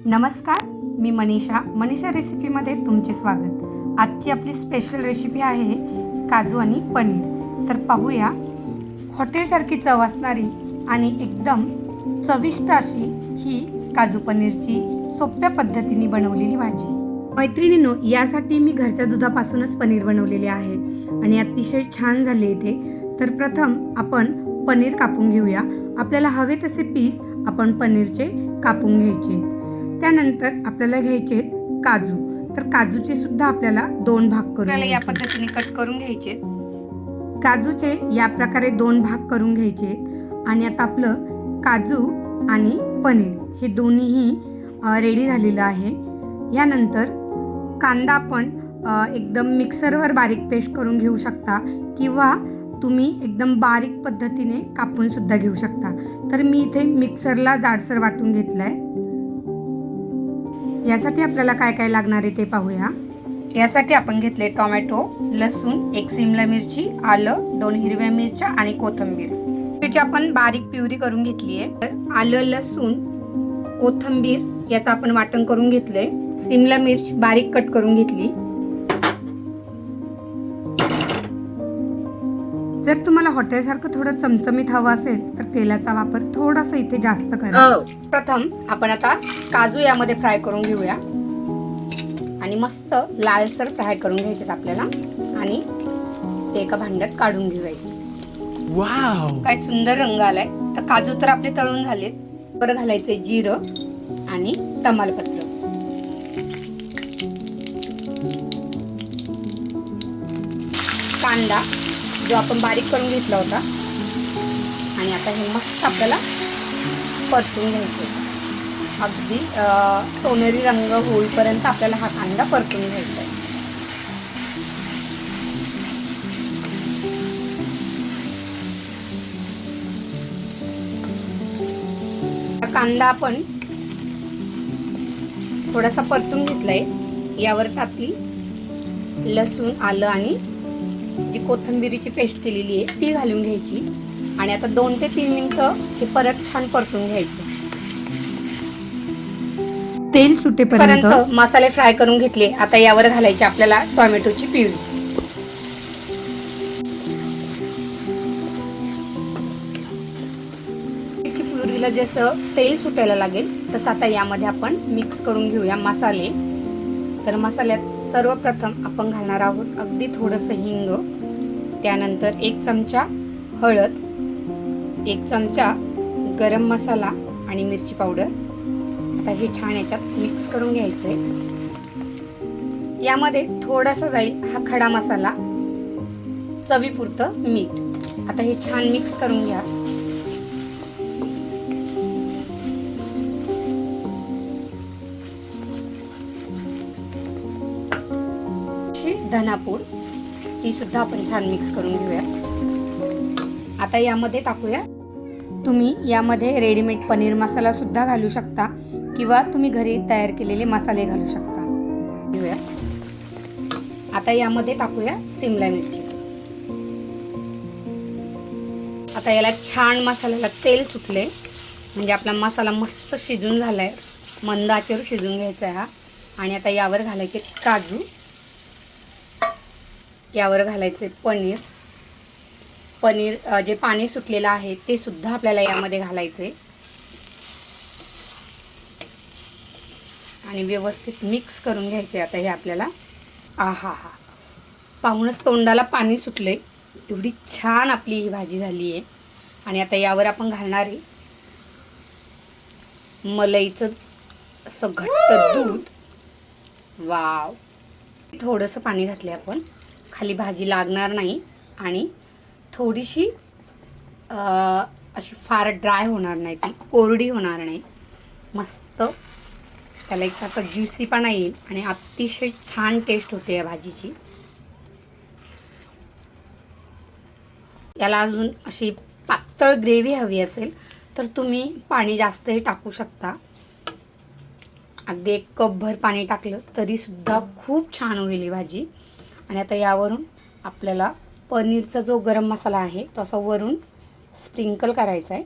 नमस्कार, मी मनीषा रेसिपीमध्ये तुमचे स्वागत। आजची आपली स्पेशल रेसिपी आहे काजू आणि पनीर। तर पाहूया हॉटेलसारखी चव असणारी आणि एकदम चविष्ट अशी ही काजू पनीरची सोप्या पद्धतीने बनवलेली भाजी। मैत्रिणींनो, यासाठी मी घरच्या दुधापासूनच पनीर बनवलेले आहे आणि अतिशय छान झाले ते। तर प्रथम आपण पनीर कापून घेऊया। आपल्याला हवे तसे पीस आपण पनीरचे कापून घ्यायचे। त्यानंतर आपल्याला घ्यायचे काजू। तर काजूचे सुद्धा आपल्याला दोन भाग करून या पद्धतीने कट करून घ्यायचे। काजूचे या प्रकारे दोन भाग करून घ्यायचे आणि आता आपलं काजू आणि पनीर हे दोन्हीही रेडी झालेलं आहे। यानंतर कांदा आपण एकदम मिक्सरवर बारीक पेस्ट करून घेऊ शकता किंवा तुम्ही एकदम बारीक पद्धतीने कापून सुद्धा घेऊ शकता। तर मी इथे मिक्सरला जाडसर वाटून घेतलाय। यासाठी आपल्याला काय काय लागणार आहे ते पाहूया। यासाठी आपण घेतले टोमॅटो, लसूण, एक सिमला मिरची, आलं, 2 हिरव्या मिरच्या आणि कोथिंबीर। त्याची आपण बारीक प्युरी करून घेतली आहे। आलं, लसूण, कोथिंबीर याचं आपण वाटण करून घेतलंय। सिमला मिर्च बारीक कट करून घेतली। जर तुम्हाला हॉटेलसारखं थोडं चमचमीत हवं असेल तर तेलाचा वापर थोडासा इथे जास्त करा। प्रथम आपण आता काजू यामध्ये फ्राय करून घेऊया आणि मस्त लालसर फ्राय करून घ्यायचे आपल्याला आणि ते एका भांड्यात काढून घेऊया। वाव, काय सुंदर रंग आलाय। तर काजू तर आपले तळून झालेत। बरं घालायचे जिरं आणि तमालपत्र। कांदा जो आपण बारीक करून घेतला होता आणि आता हे मस्त आपल्याला परतून घ्यायचं। अगदी सोनेरी रंग होईपर्यंत आपल्याला हा कांदा परतून घ्यायचा आहे। कांदा आपण थोडासा परतून घेतलाय। यावर टाकली लसूण, आलं आणि जी कोथिंबीरीची पेस्ट केलेली आहे ती घालून घ्यायची आणि आता 2 ते 3 मिनिटं हे परत छान परतून घ्यायचं। तेल सुटेपर्यंत मसाले फ्राय करून घेतले। आता यावर घालायची आपल्याला टोमॅटोची प्युरी। प्युरीला जसं तेल सुटायला लागेल तसं आता यामध्ये आपण मिक्स करून घेऊया मसाले। तर मसाल्यात सर्वप्रथम आपण घालणार आहोत अगदी थोडंसं हिंग, त्यानंतर 1 चमचा हळद, 1 चमचा गरम मसाला आणि मिरची पावडर। आता हे छान याच्यात मिक्स करून घ्यायचंय। यामध्ये थोडासा जाईल हा खडा मसाला, चवीपुरतं मीठ। आता हे छान मिक्स करून घ्या। धनापूड ती सुद्धा आपण छान मिक्स करून घेऊया। आता यामध्ये टाकूया, तुम्ही यामध्ये रेडीमेड पनीर मसाला सुद्धा घालू शकता किंवा तुम्ही घरी तयार केलेले मसाले घालू शकता। घेऊया आता यामध्ये टाकूया सिमला मिरची। आता याला छान मसाल्याला तेल सुटले म्हणजे आपला मसाला मस्त शिजून झालाय। मंद आचेवर शिजून घ्यायचा आहे हा। आणि आता यावर घालायचे काजू, यावर घालायचे पनीर जे पाणी सुटलेलं आहे ते सुद्धा आपल्याला यामध्ये घालायचे आणि व्यवस्थित मिक्स करून घ्यायचे। आता हे आपल्याला आहा हा, पाहूनच तोंडाला पाणी सुटले। एवढी छान आपली ही भाजी झाली आहे। आणि आता यावर आपण घालणार आहे मलईचं असं घट्ट दूध। वाव, थोडंसं पाणी घातले आपण, खाली भाजी लागणार नाही आणि थोडीशी अशी फार ड्राय होणार नाही, ती कोरडी होणार नाही। मस्त त्याला एक असा ज्युसीपणा येईल आणि अतिशय छान टेस्ट होते या भाजीची। याला अजून अशी पातळ ग्रेव्ही हवी असेल तर तुम्ही पाणी जास्तही टाकू शकता। अगदी 1 कपभर पाणी टाकलं तरी सुद्धा खूप छान होईल ही भाजी। आणि आता यावरून आपल्याला पनीरचा जो गरम मसाला आहे तो असा वरून स्प्रिंकल करायचा आहे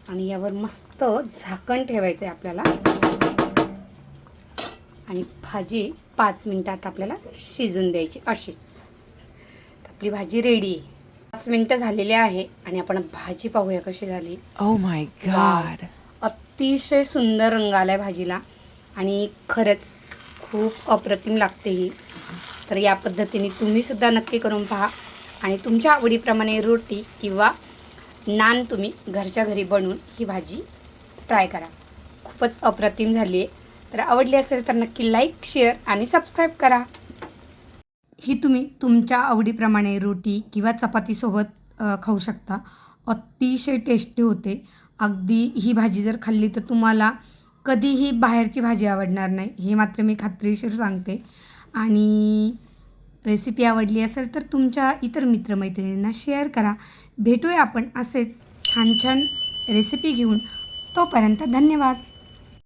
आणि यावर मस्त झाकण ठेवायचं आहे आपल्याला। आणि भाजी 5 मिनटात आपल्याला शिजून द्यायची अशीच. तर आपली भाजी रेडी आहे. 5 मिनटं झालेली आहे आणि आपण भाजी पाहूया कशी झाली. Oh my God. अतिशय सुंदर रंग आलाय भाजीला आणि खरंच खूप अप्रतिम लागते ही. तर या पद्धतीने तुम्ही सुद्धा नक्की करून पहा आणि तुमच्या आवडीप्रमाणे रोटी किंवा नान तुम्ही घरच्या घरी बनवून ही भाजी ट्राय करा. खूपच अप्रतिम झाली आहे. तर आवडली असेल तर नक्की लाईक, शेअर आणि सबस्क्राईब करा. ही तुम्ही तुमच्या आवडीप्रमाणे रोटी किंवा चपातीसोबत खाऊ शकता. अतिशय टेस्टी होते. अगदी ही भाजी जर खाल्ली तर तुम्हाला कधीही बाहेरची भाजी आवडणार नाही, हे मात्र मी खात्रीशीर सांगते. आणि रेसिपी आवडली असेल तर तुमच्या इतर मित्रमैत्रिणींना शेअर करा. भेटूया आपण असेच छान छान रेसिपी घेऊन. तोपर्यंत धन्यवाद.